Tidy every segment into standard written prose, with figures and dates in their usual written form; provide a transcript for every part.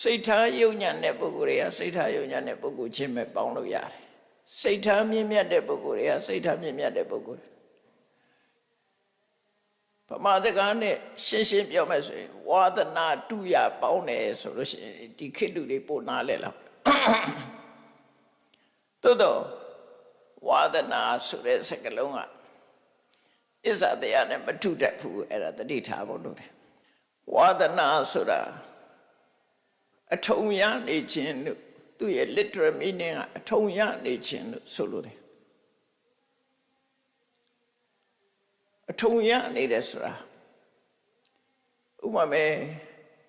စိတ်ထားယုံညံ့တဲ့ပုဂ္ဂိုလ်တွေကစိတ်ထားယုံညံ့တဲ့ပုဂ္ဂိုလ်ချင်းပဲပေါင်းလို့ရတယ်စိတ်ထားမြင့်မြတ်တဲ့ပုဂ္ဂိုလ်တွေကစိတ်ထားမြင့်မြတ်တဲ့ပုဂ္ဂိုလ်ဗမာစကားနဲ့ရှင်းရှင်းပြောမယ်ဆိုရင်ဝါဒနာတုရပေါင်းတယ်ဆိုလို့ရှိရင်ဒီခေတ်လူတွေပို့နာလဲလားသို့တော့ဝါဒနာဆိုတဲ့စကားလုံးကအစ္ဆာတရားနဲ့မထုတတ်ဘူးအဲ့ဒါတတိထားဖို့လို့တယ်ဝါဒနာဆိုတာအထုံရနေခြင်းလို့သူရဲ့ literal meaning ကအထုံရနေခြင်းလို့ဆိုလို့တယ်အထုံရနေတယ်ဆိုတာဥပမာ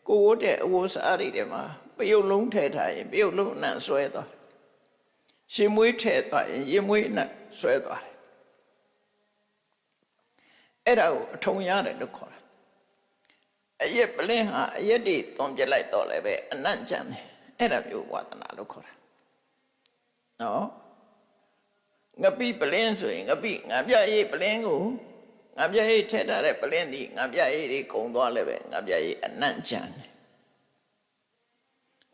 ကိုဝတ်တဲ့အဝတ်စားတွေထဲမှာပယုတ်လုံးထည့်ထားရင်ပယုတ်လုံးအနံ့ဆွဲသွားရှင်မွေးထည့်သွားရင်ရင်မွေးအနံ့ဆွဲသွားတယ်အဲ့ဒါကိုအထုံရတယ်လို့ခေါ်တာအရက်ပလင်းဟာအရက်တွေသွန်ပြလိုက်တော့လည်းပဲအနံ့ကြမ်းတယ်အဲ့ဒါမျိုးဝါဒနာလို့ခေါ်တာနော်ငပိပလင်းဆိုရင်ငပိငံပြရေးပလင်းကိုငံပြရေးထည့်ထားတဲ့ပလင်းဒီငံပြရေးတွေကုံသွားလည်းပဲငံပြရေးအနံ့ကြမ်းတယ်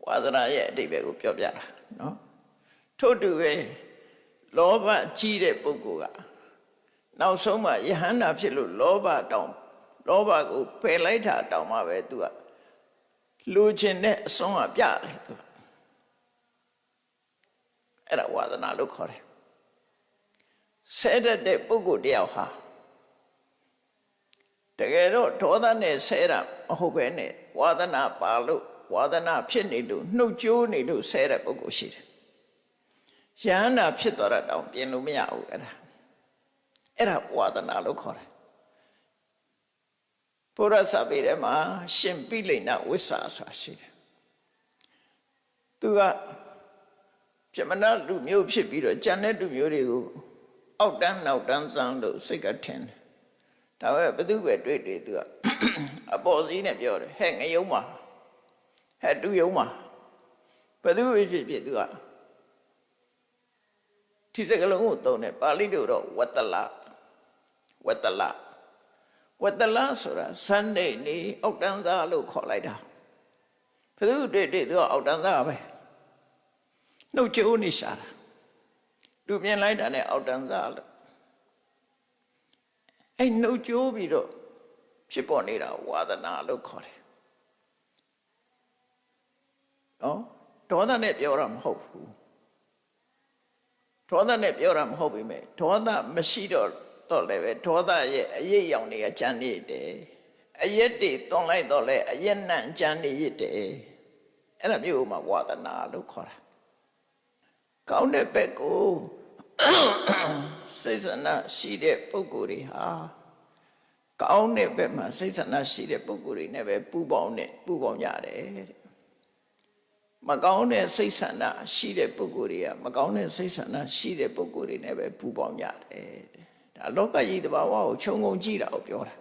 ဝါဒနာရဲ့အဓိပ္ပာယ်ကိုပြောပြတာနော်ထို့တူပဲလောဘကြီးတဲ့ပုဂ္ဂိုလ်ကနောက်ဆုံးမှယဟန္တာဖြစ်လို့လောဘတောင်လောဘကိုပယ်လိုက်တာတောင်မှပဲသူကလူချင်းတဲ့အစွမ်းကပြတယ်သူအဲ့ဒါဝါဒနာလို့ခေါ်တယ်ဆဲတတ်တဲ့ပုဂ္ဂိုလ်တယောက်ဟာတကယ်တော့ဒေါသနဲ့ဆဲတာမဟုတ်ပဲနဲ့ဝါဒနာပါလို့ဝါဒနာဖြစ်နေလို့နှုတ်ကြိုးနေလို့ဆဲတဲ့ပုဂ္ဂိုလ်ရှိတယ်ယဟန္တာဖြစ်သွားတာတောင်ပြင်လို့မရဘူးအဲ့ဒါဝါဒနာလို့ခေါ်တယ်ဘုရားစာပေထဲမှာရှင်ပိလိဏဝိဆာဆိုတာရှိတယ်သူကပြမနာလူမျိုးဖြစ်ပြီးတော့ကျန်တဲ့လူမျိုးတွေကိုအောက်တန်းနောက်တန်းစမ်းလို့စိတ်ကထင်တယ်ဒါပေမဲ့ဘသူပဲတွေ့သူကအပေါ်စီးနဲ့ပြောတယ်ဟဲ့ငရုံးပါဟဲ့တူယုံပါဘသူပဲဖြစ်သူကဒီစကားလုံးကိုသုံးတယ်ပါဠိလိုတော့ဝတ္တလဆိုတာစန္ဒိနေအောက်တန်းစားလို့ခေါ်လိုက်တာဘသူတွေ့သူကအောက်တန်းစားပဲနှုတ်ကြိုးနေရှာတာလူမြင်လိုက်တာနဲ့အောက်တန်းစားလို့အဲ့နှုတ်ကြိုးပြီးတော့ဖြစ်ပေါ်နေတာဝါဒနာလို့ခေါ်တယ်နော်ဒေါသနဲ့ပြောတာမဟုတ်ဘူးဒေါသနဲ့ပြောတာမဟုတ်ပြီမဲ့ဒေါသမရှိတော့လည်းပဲဒေါသရဲ့အရေးရောင်တွေကကြမ်းနေတယ်အရက်တွေသွန်လိုက်တော့လည်းအရက်နံ့ကြမ်းနေရတဲ့အဲ့ဒါမျိုးမှဝါဒနာလို့ခေါ်တာကောင်းတဲ့ဘက်ကိုစိတ်ဆန္ဒရှိတဲ့ပုဂ္ဂိုလ်တွေဟာကောင်းတဲ့ဘက်မှာစိတ်ဆန္ဒရှိတဲ့ပုဂ္ဂိုလ်တွေနဲ့ပဲပူပေါင်းကြတယ်မကောင်းတဲ့စိတ်ဆန္ဒရှိတဲ့ပုဂ္ဂိုလ်တွေကမကောင်းတဲ့စိတ်ဆန္ဒရှိတဲ့ပုဂ္ဂိုလ်တွေနဲ့ပဲပူပေါင်းကြတယ်ဒါလောကကြီးတဘာဝကိုခြုံငုံကြည့်တာကိုပြောတာ